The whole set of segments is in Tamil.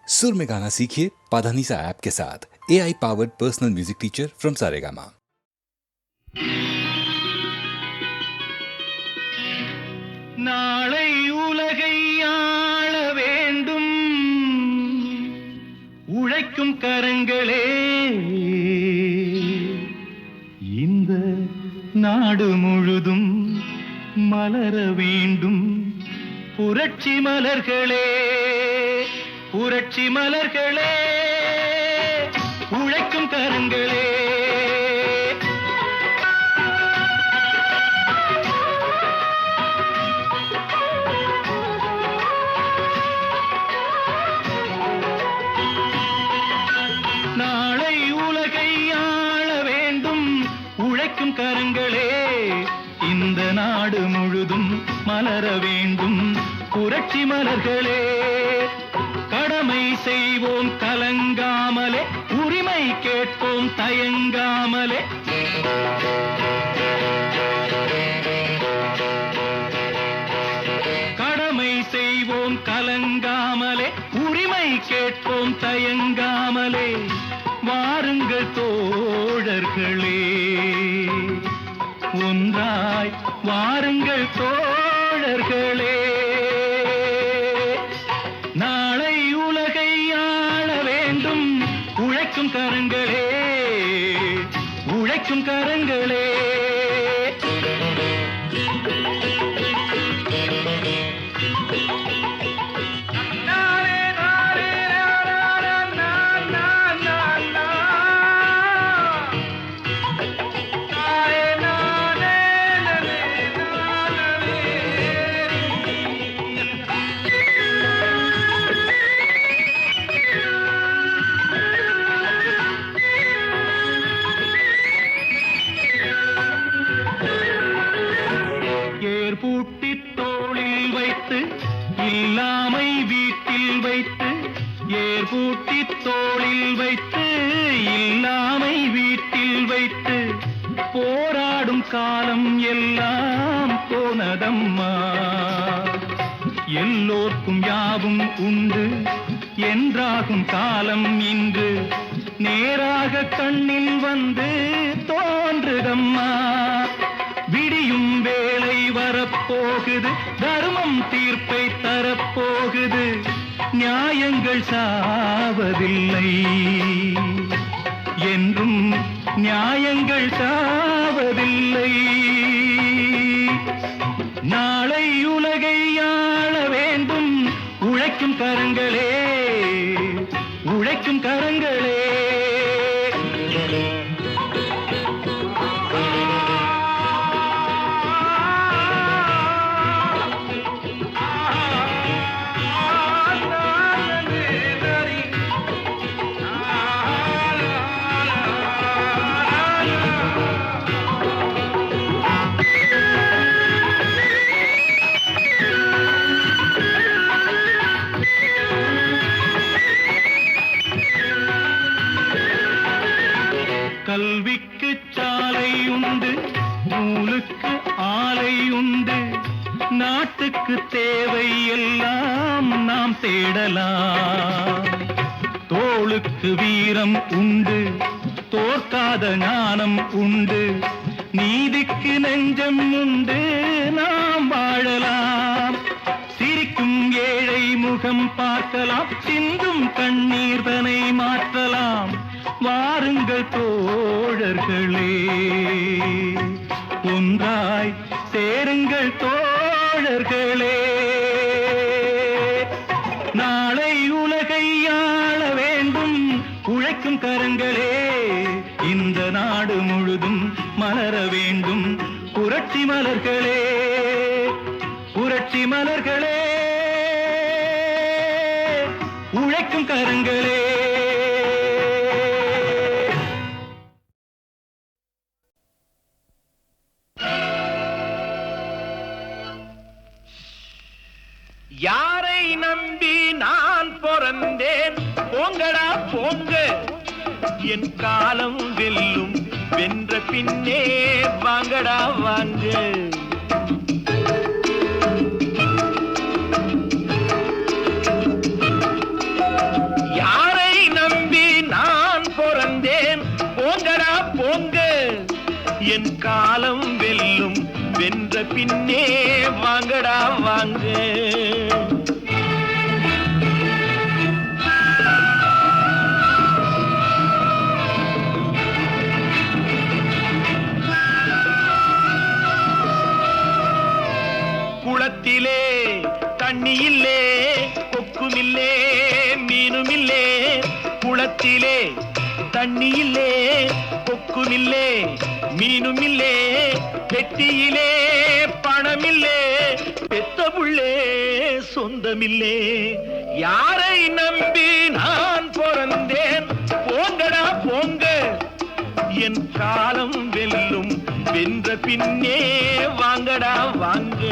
सुर में गाना सीखिए पाधानीसा ऐप के साथ। AI powered personal music teacher from Saregama. நாளை உலகை ஆள வேண்டும் உழைக்கும் கரங்களே, இந்த நாடு முழுதும் மலர வேண்டும் புரட்சி மலர்களே, புரட்சி மலர்களே, உழைக்கும் கரங்களே. நாளை உலகை ஆள வேண்டும் உழைக்கும் கரங்களே, இந்த நாடு முழுதும் மலர வேண்டும் புரட்சி மலர்களே. கடமை செய்வோம் கலங்காமலே, உரிமை கேட்போம் தயங்காமலே. கடமை செய்வோம் கலங்காமலே, உரிமை கேட்போம் தயங்காமலே. வாருங்கள் தோழர்களே, ஒன்றாய் வாருங்கள் தோழர்களே. நாளை உலகை ஆள வேண்டும் உழைக்கும் கரங்களே, உழைக்கும் கரங்களே. பூட்டி தோளில் வைத்து இல்லாமை வீட்டில் வைத்து, ஏர் பூட்டி தோளில் வைத்து இல்லாமை வீட்டில் வைத்து, போராடும் காலம் எல்லாம் போனதம்மா. எல்லோர்க்கும் யாவும் உண்டு என்றாகும் காலம் இன்று, நேராக கண்ணில் வந்து தோன்றுதம்மா. விடியும் வேளை வரப்போகுது, தர்மம் தீர்ப்பை தரப்போகுது, நியாயங்கள் சாவதில்லை என்றும், நியாயங்கள் சாவதில்லை. நாளை உலகை ஆள வேண்டும் உழைக்கும் கரங்களே, உழைக்கும் கரங்களே. கல்விக்கு சாலை உண்டு, நூலுக்கு ஆலை உண்டு, நாட்டுக்கு தேவை எல்லாம் நாம் தேடலாம். தோளுக்கு வீரம் உண்டு, தோற்காத ஞானம் உண்டு, நீதிக்கு நெஞ்சம் உண்டு, நாம் வாழலாம். சிரிக்கும் ஏழை முகம் பார்க்கலாம், சிந்தும் கண்ணீர் தனை மாற்றலாம். வாருங்கள் தோழர்களே, ஒன்றாய் சேருங்கள் தோழர்களே. நாளை உலகை ஆள வேண்டும் உழைக்கும் கரங்களே, இந்த நாடு முழுதும் மலர வேண்டும் புரட்சி மலர்களே, புரட்சி மலர்களே, உழைக்கும் கரங்களே. யாரை நம்பி நான் பிறந்தேன், போங்கடா போங்க, என் காலம் வெல்லும், வென்ற பின்னே வாங்கடா வாங்க. என் காலம் வெல்லும் வென்ற பின்னே வாங்கடா வாங்க. குளத்திலே தண்ணி இல்லே, கொக்குமில்லே, மீனுமில்லே. குளத்திலே தண்ணி இல்லே, கொக்குமில்லே, மீனுமில்லே. பெட்டியிலே பணமில்லே, பெத்த புள்ளே சொந்தமில்லே. யாரை நம்பி நான் பிறந்தேன்? போங்கடா போங்க, என் காலம் வெல்லும் வென்ற பின்னே வாங்கடா வாங்க.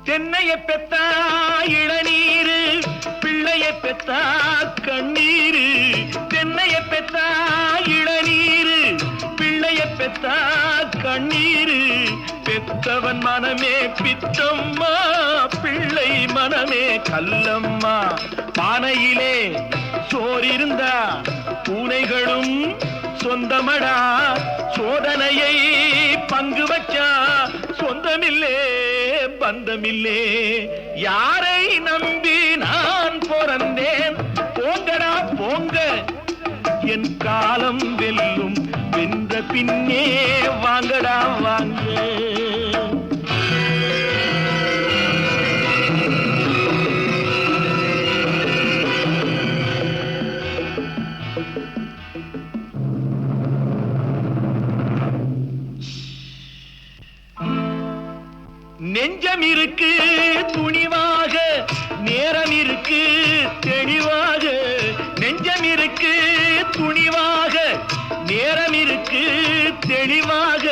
தென்னைய பெத்தா இளநீரு, பிள்ளைய பெத்தா கண்ணீரு. தென்னைய பெத்தா இளநீரு, பிள்ளைய பெத்தா கண்ணீரு. பெத்தவன் மனமே பித்தம்மா, பிள்ளை மனமே கல்லம்மா. பானையிலே சோறிருந்தா பூனைகளும் சொந்தமடா. சோதனையை பங்கு வச்சா சொந்தமில்லே பந்தமில்லே. யாரை நம்பி நான் பிறந்தேன்? போங்கடா போங்க, என் காலம் வெல்லும் வென்ற பின்னே வாங்கடா வாங்க. நெஞ்சம் இருக்கு துணிவாக, நேரம் இருக்கு தெளிவாக. நெஞ்சம் இருக்கு துணிவாக, நேரம் இருக்கு தெளிவாக.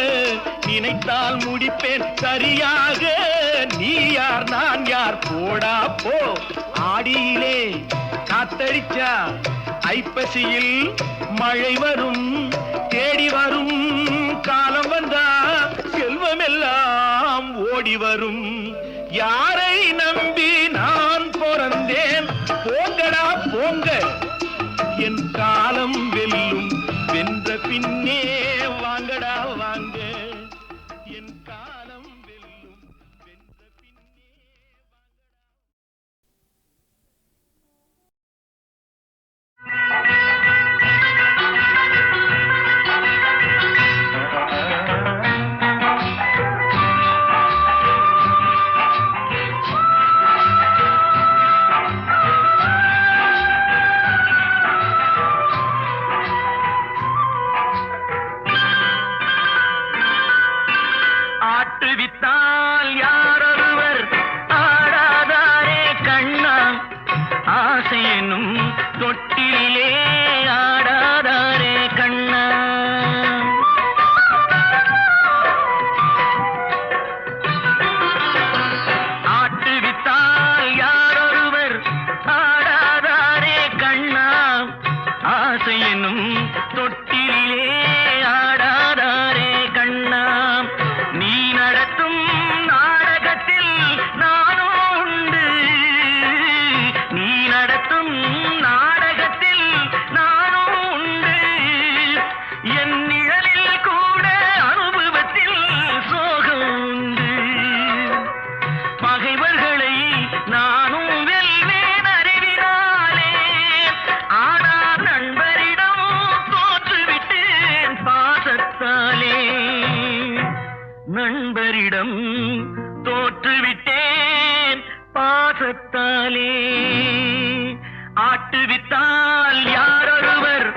நினைத்தால் முடிப்பேன் சரியாக. நீ யார் நான் யார் போடா போ. ஆடியிலே காத்தடிச்சா ஐப்பசியில் மழை வரும். தேடி வரும் காலம் வந்தா செல்வமெல்லாம் ஓடி வரும். யாரை நம்பி நான் பிறந்தேன்? போங்கடா போங்க, என் காலம் வெல்லும் வென்ற பின்னே வாங்கடா வாங்க. என் காலம் வெல்லும் வென்ற பின்னே. ஆட்டுவித்தால் யாரொருவர் ஆடாதாரே கண்ணா. ஆசை என்னும் தொட்டிலே ஆடாதாரே கண்ணா. ஆட்டுவித்தால் யாரொருவர் ஆடாதாரே கண்ணா. ஆசை என்னும் தொட்டிலே ஆடாதாரே கண்ணா. நீ நடத்தும் நாடகத்தில் நானும் உண்டு. நீ நடத்தும் நாடகத்தில் நானும் உண்டு. என் நிழலில் கூட அனுபவத்தில் சோகம் உண்டு. பகைவர்களை நானும் வெல்வேன் அறிவினாலே. ஆனால் நண்பரிடம் தோற்றுவிட்டேன் பாசத்தாலே. நண்பரிடம் தோற்றுவிட்டேன் பாசத்தாலே. ஆட்டுவித்தால் யாரொருவர்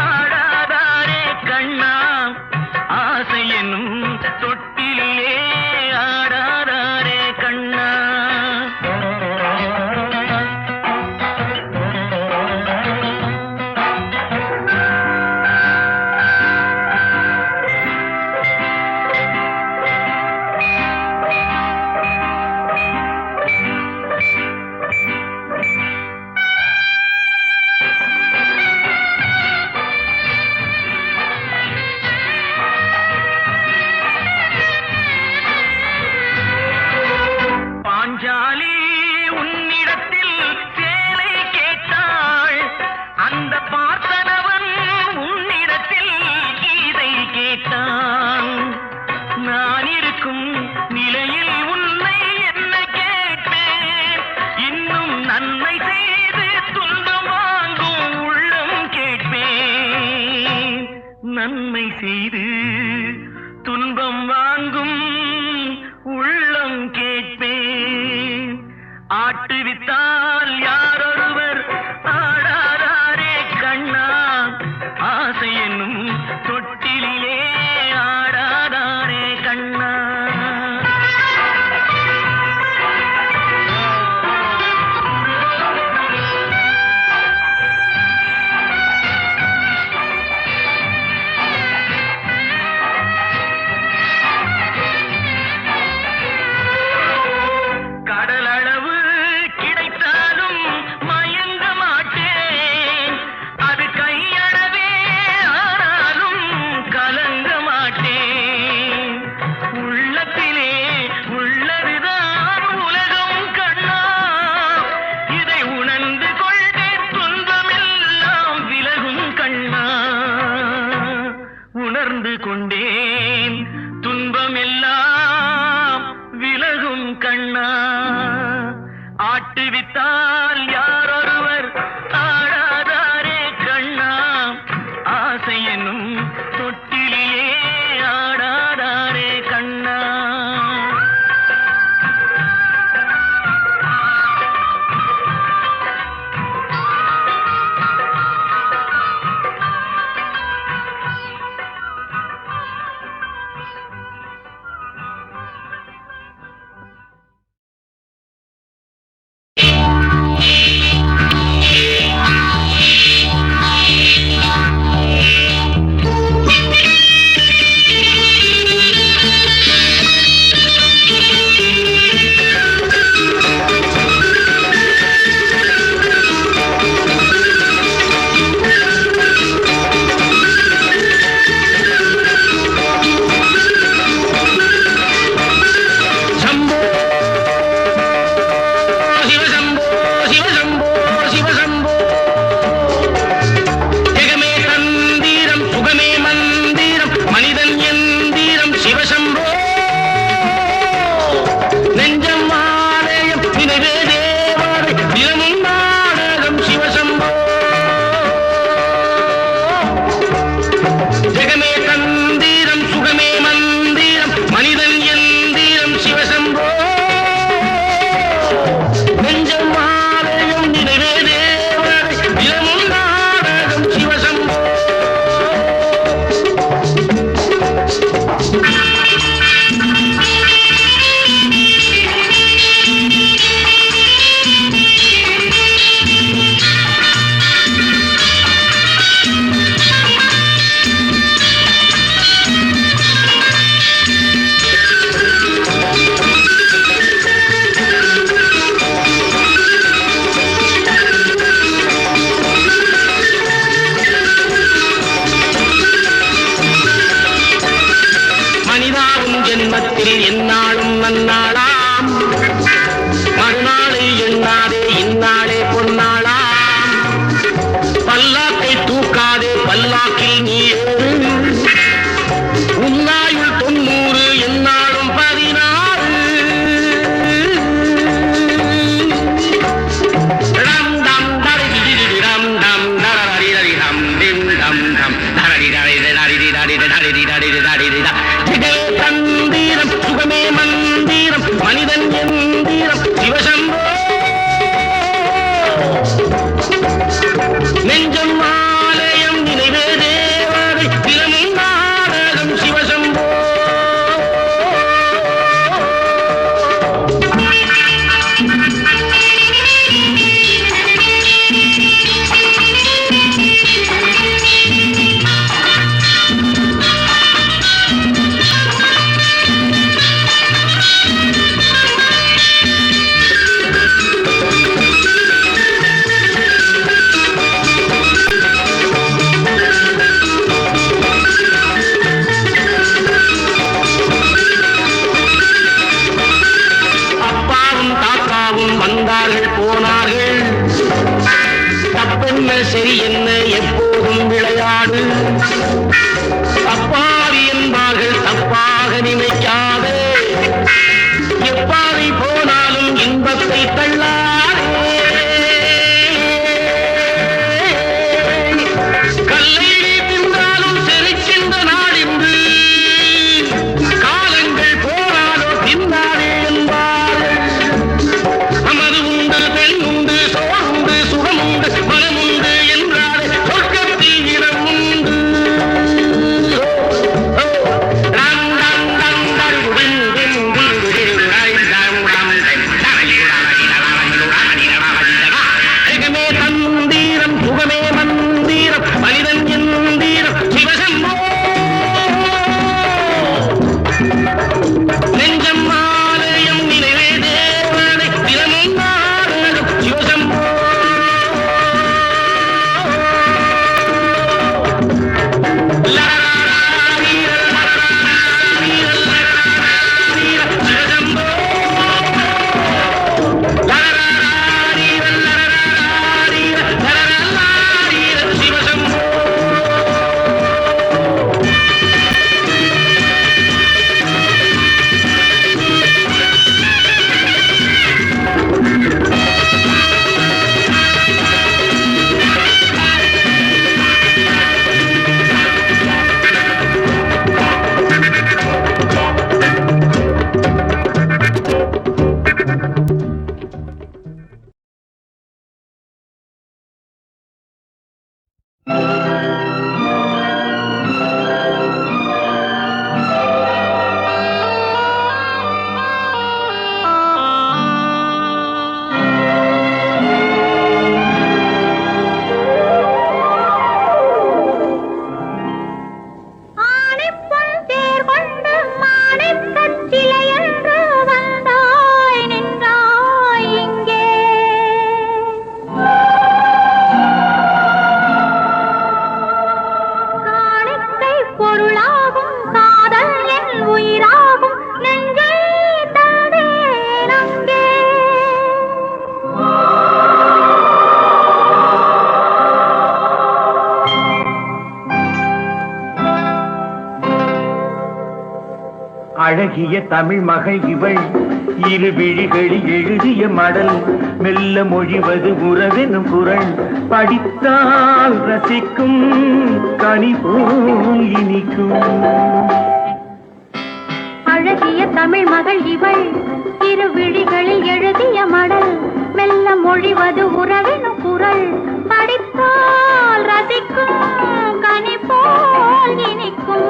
ஆடாதாரே கண்ணா. ஆசை என்னும் தொட்டிலே ஆடாதாரே கண்ணா. செய்து துன்பம் வாங்கும் உள்ளம் கேட்பேன். ஆட்டுவித்தால் யாரொருவர் ஆடாதாரே கண்ணா, ஆசை என்னும் தொட்டிலே ஆடாதாரே கண்ணா. கடலளவு கிடைத்தாலும் மயங்க மாட்டேன், அது கையளவே ஆனாலும் கலங்க மாட்டேன். உள்ளத்திலே உள்ளதுதான் உலகம் கண்ணா, இதை உணர்ந்து கொண்டே துன்பமெல்லாம் விலகும் கண்ணா. உணர்ந்து கொண்டேன் துன்பமெல்லாம் விலகும் கண்ணா. ஆட்டுவித்தால் யாரொருவர் ஆடாதாரே கண்ணா, ஆசை என்னும் தொட்டிலே ஆடாதாரே கண்ணா. ஜென்மத்தில் எந்நாளும் நன்னாளாம், மறுநாளை எண்ணாதே இந்நாளே பொன்னாளாம். பல்லாக்கை தூக்காதே பல்லாக்கில் நீ ஏறு, உன்னாயுள் 90 எந்நாளும் 16. டம் டம் டரி டம் டம் டரி டரி டம் டிம் டம் டம் டரி டரி டரி டரி டரி டரி டரி டரி. தந்திரம் சுகமே மந்திரம் மனிதன் எந்திரம் சிவசம்போ. நெஞ்சம் ஆலயம் நினைவே தேவதை தினமும் நாடகம் சிவசம்போ. சரி என்ன எப்போதும் விளையாடு, தப்பாவி என்பார்கள் தப்பாக நினைக்காது, எப்பாவை போனாலும் இன்பத்தை தள்ளாதே. கல்லை தின்றாலும் செழிக்கின்ற நாடு அழகிய தமிழ் மகள் இவள் இரு விழிகளில் எழுதிய மடல் மெல்ல மொழிவது உறவெனும் குரல் படித்தால் ரசிக்கும் கனி போல் இனிக்கும். அழகிய தமிழ் மகள் இவள் இரு விழிகளில் எழுதிய மடல் மெல்ல மொழிவது உறவெனும் குரல் படித்தால் ரசிக்கும் கனி போல் இனிக்கும்.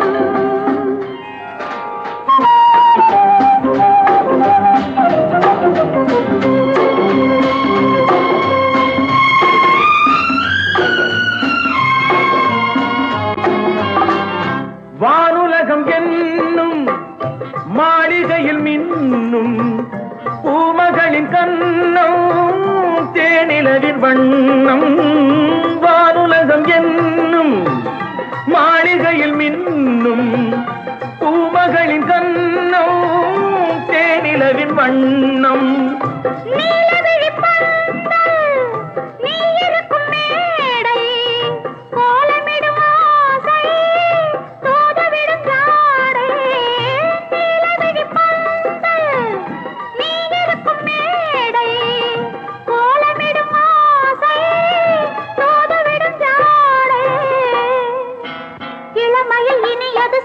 வானுலகம் என்னும் மாளிகையில் மின்னும் பூமகளின் கண்ணம் தேனிலவின் வண்ணம். வானுலகம் என்னும் மாளிகையில் மின்னும் பூமகளின் கண்ணம் தேனிலவின் வண்ணம்.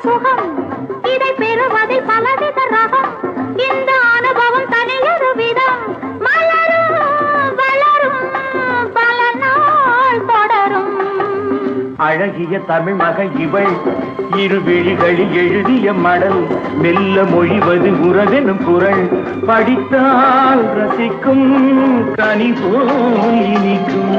சுகம் இதை பெறுவதில் பலவித ரகம். இந்த அனுபவம் தனியொரு விதம் மலரும் வளரும் பல நாள் தொடரும். அழகிய தமிழ் மகள் இவள் இரு விழிகளில் எழுதிய மடல் மெல்ல மொழிவது உறவெனும் குரல் படித்தால் ரசிக்கும் கனி போல் இனிக்கும்.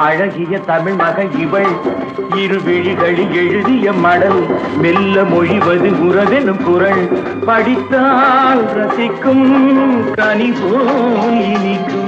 அழகிய தமிழ் மகள் இவள் இரு விழிகளில் எழுதிய மடல் மெல்ல மொழிவது உறவெனும் குரல் படித்தால் ரசிக்கும் கனி போல் இனிக்கும்.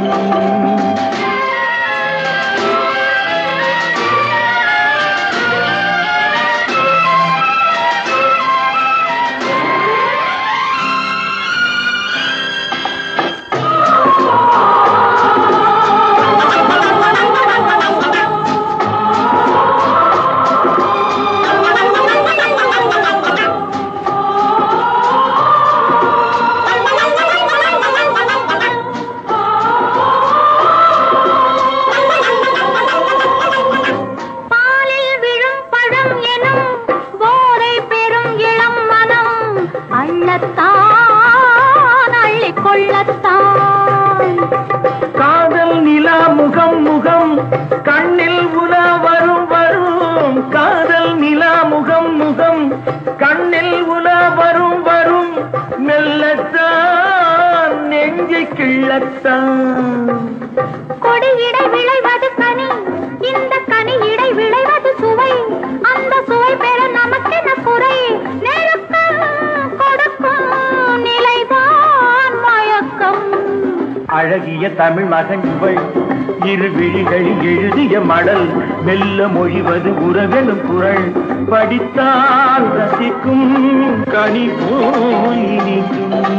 காதல் நிலா முகம் முகம் கண்ணில் உலா வரும் வரும். காதல் நிலா முகம் முகம் கண்ணில் உலா வரும் வரும். மெல்லத்தான் நெஞ்சை கிள்ளத்தான். கொடியிடை விளைவது கனி, இந்த கனி இடை விளைவது சுவை. அந்த சுவை பெற நமக்கென குறை. நெருக்கம் கொடுக்கும் நிலைதான் மயக்கம். அழகிய தமிழ் மகன் இவள் இரு விழிகளில் எழுதிய மடல் மெல்ல மொழிவது உறவெனும் குரல் படித்தால் ரசிக்கும் கனி போல் இனிக்கும்.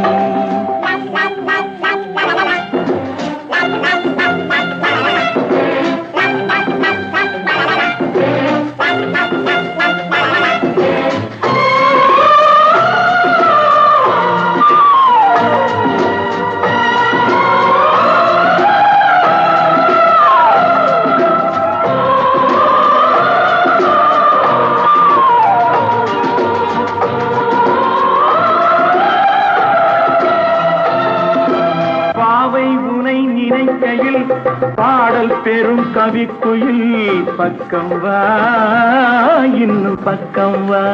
பாடல் பெரும் கவிக்குயில் பக்கம் வா இன்னும் பக்கம் வா.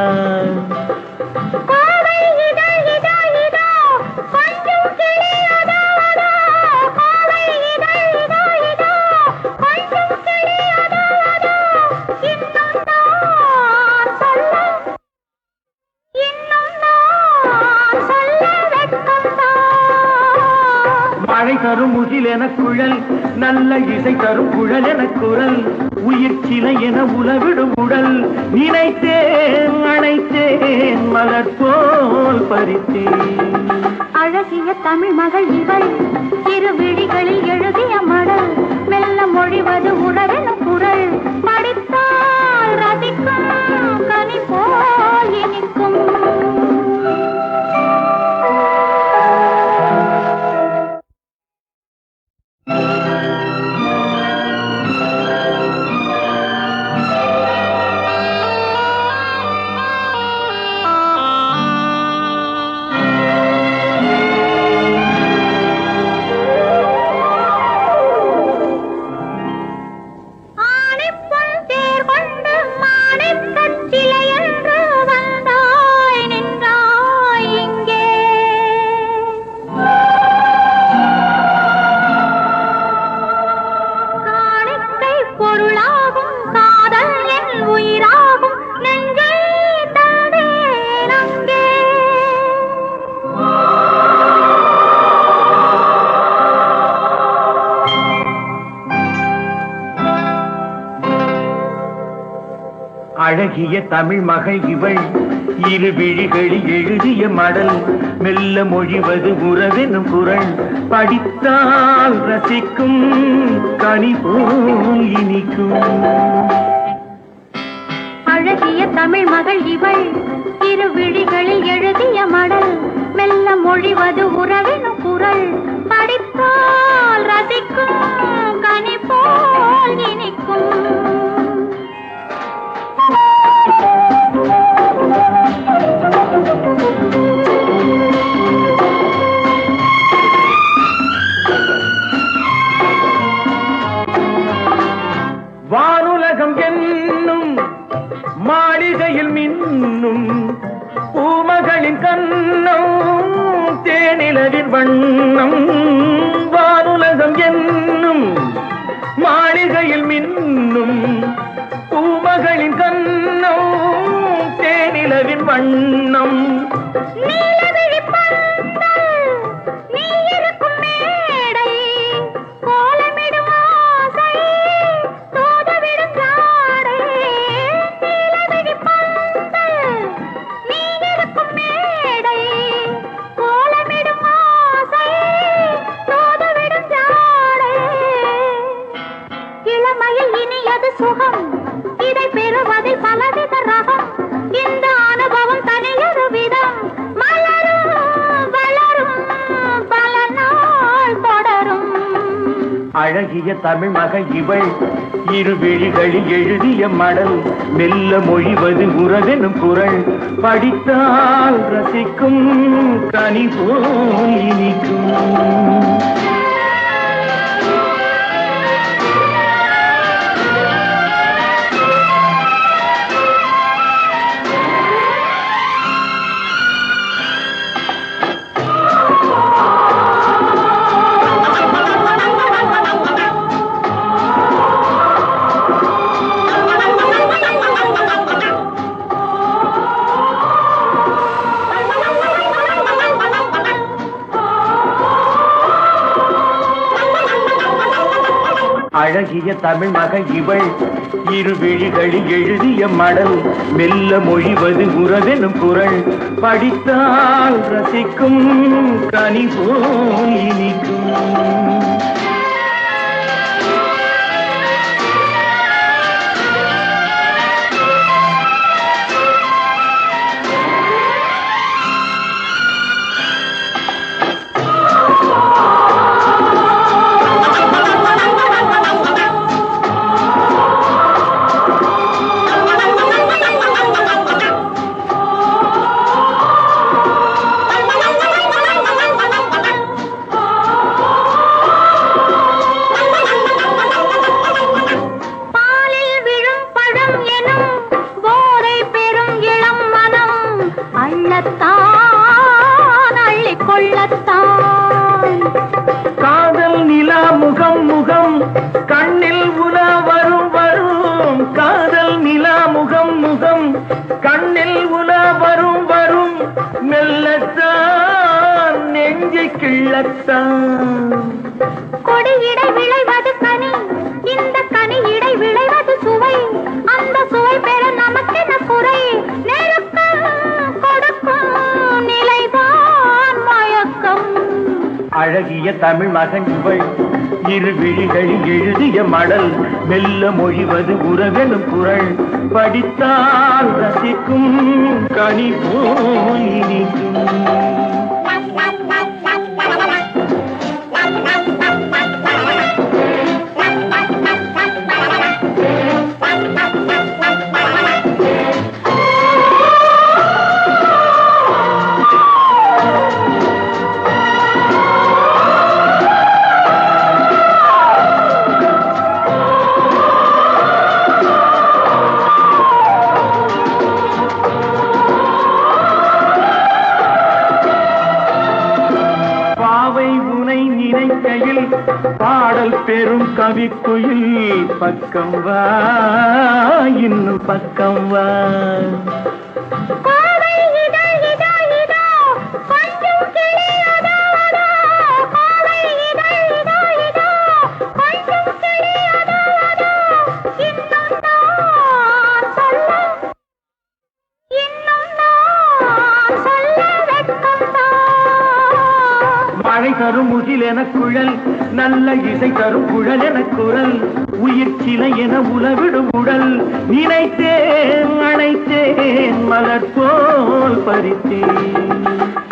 குயில் என குழல் நல்ல இசை தரும் குழல் என குரல் உயிர் சிலை என உலவிடும் உடல் நினைத்தேன் அணைத்தேன் மலர் போல் பறித்தேன் அழகிய தமிழ் மகள் இவள் இரு விழிகளில் எழுதிய மடல் மெல்ல மொழிவது உணரென குரல் படித்தால் ரசிக்கும் கனி போல் இனிக்கும் அழகிய தமிழ் மகள் இவள் இரு விழிகளில் எழுதிய மடல் மெல்ல மொழிவது உறவெனும் குரல் படித்தால் ரசிக்கும் கனி போல் இனிக்கும் அழகிய தமிழ் மகள் இவள் இரு விழிகளில் எழுதிய மடல் மெல்ல மொழிவது உறவெனும் குரல் படித்தால் ரசிக்கும் கனி போல் இனிக்கும் வானுலகம் என்னும் மாளிகையில் மின்னும் பூமகளின் கண்ணம் தேனிலவின் வண்ணம் வானுலகம் என்னும் மாளிகையில் மின்னும் பூமகளின் கண்ணம் தேனிலவின் வண்ணம் சுகம் இதை பெறுவதில் பலவித ரகம் இந்த அனுபவம் தனியொரு விதம் மலரும் வளரும் பல நாள் தொடரும் அழகிய தமிழ் மகள் இவள் இரு விழிகளில் எழுதிய மடல் மெல்ல மொழிவது உறவெனும் குரல் படித்தால் ரசிக்கும் கனி போல் இனிக்கும் அழகிய தமிழ் மகள் இவள் இரு விழிகளில் எழுதிய மடல் மெல்ல மொழிவது உறவெனும் குரல் படித்தால் ரசிக்கும் கனி போல் இனிக்கும் காதல் நிலா முகம் முகம் கண்ணில் உலா வரும் வரும் காதல் நிலா முகம் முகம் கண்ணில் உலா வரும் வரும் மெல்லத்தான் நெஞ்சை கிள்ளத்தான் அழகிய தமிழ் மகன் இவள் இரு விழிகளில் எழுதிய மடல் மெல்ல மொழிவது உறவெனும் குரல் படித்தால் ரசிக்கும் கனி போல் இனிக்கும் பாடல் பெரும் கவிக்குயில் பக்கம் வா இன்னும் பக்கம் வா மழை தரும் முகில் என குழல் நல்ல இசை தரும் குழல் என குரல் உயிர் சிலை என உலவிடும் உடல் நினைத்தேன் அணைத்தேன் மலர் போல் பறித்தேன்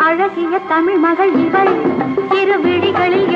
அழகிய தமிழ் மகள் இவள் இரு விழிகளில்